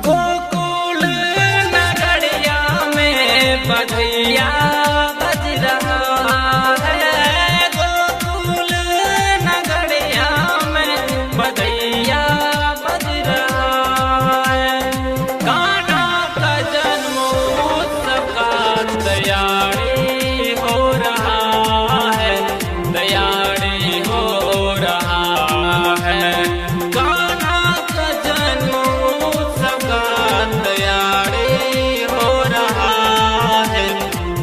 गोकुल नगरिया में बधैया बज रहा है। गोकुल नगरिया में बधैया बज रहा है। कान्हा का जन्मोत्सव का तैयारी हो रहा है, तैयारी हो रहा है। कान्हा का जन्मोत्सव का तैयारी हो रहा है,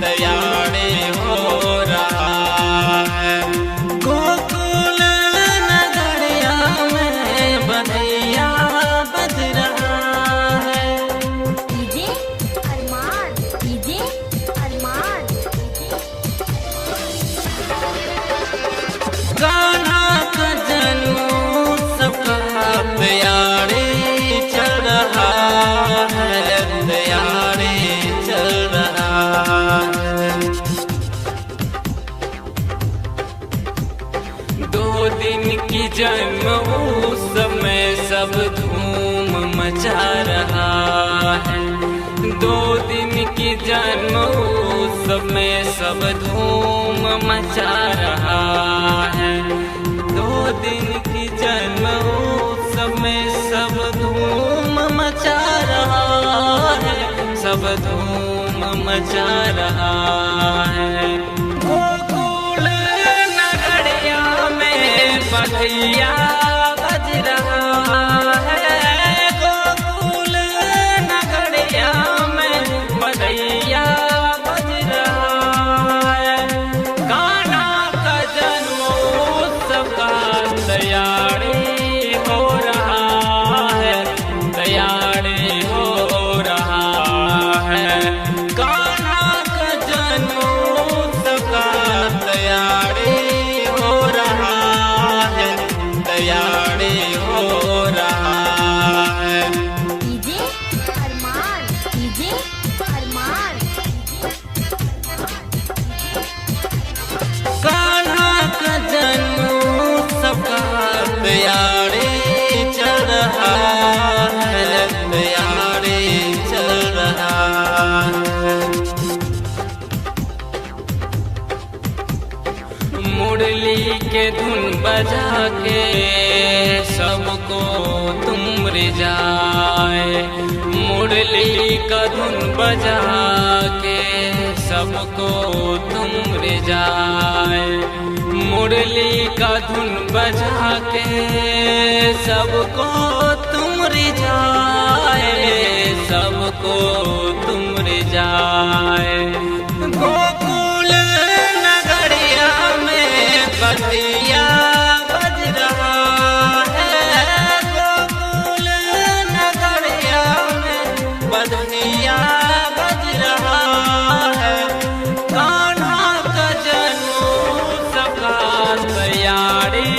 तैयारी हो रहा है। गोकुल नगरिया में बधैया बज रहा है। डीजे अरमान, डीजे अरमान, कान्हा का जन्मोत्सव का तैयारी चल रहा है, तैयारी चल रहा है। 2 दिन की जन्म उत्सव में सब धूम मचा रहा है। 2 दिन की जन्म उत्सव में सब धूम मचा रहा है। 2 दिन की जन्म उत्सव में सब धूम मचा रहा है, सब धूम मचा रहा है। गोकुल नगरिया में बधैया बज रहा है। गोकुल नगरिया में बधैया बज रहा है। कान्हा का जन्मोत्सव का तैयारी हो रहा है, तैयारी हो रहा है। कान्हा का जन्मोत्सव का तैयारी हो रहा है, तैयारी हो रहा है। डीजे अरमान, डीजे अरमान, कान्हा का जन्मोत्सव का तैयारी चल रहा है, तैयारी चल रहा है। मुरली के धुन बजा के सबको तुम रिझाए। मुरली का धुन बजा के सबको तुम रिझाए। मुरली का धुन बजा के सबको तुम रिझाए, सबको तुम रिझाए। गोकुल नगरिया में बधैया बज रहा है। गोकुल नगरिया में बधैया बज रहा है। कान्हा का जन्मोत्सव का तैयारी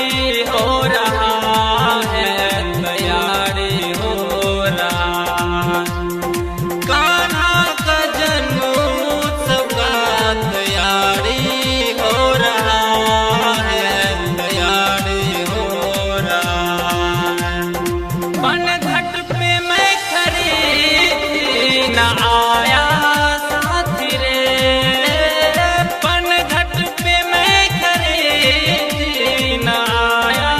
हो रहा है, तैयारी हो रहा है। कान्हा का जन्मोत्सव का तैयारी हो रहा है, तैयारी हो रहा है। बनघट पे मैं खड़ी थी, न आया साथी रे। बनघट पे मैं खड़ी थी, न आया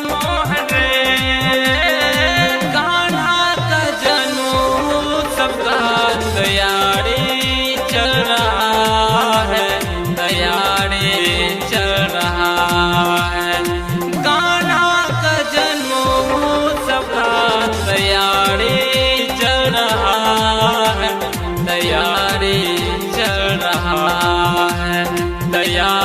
मोहन रे। कान्हा का जन्मोत्सव का तैयारी चल रहा है, तैयारी चल रहा है। कान्हा का जन्मोत्सव का तैयारी चल रहा है, तैयारी चल रहा है, तैयारी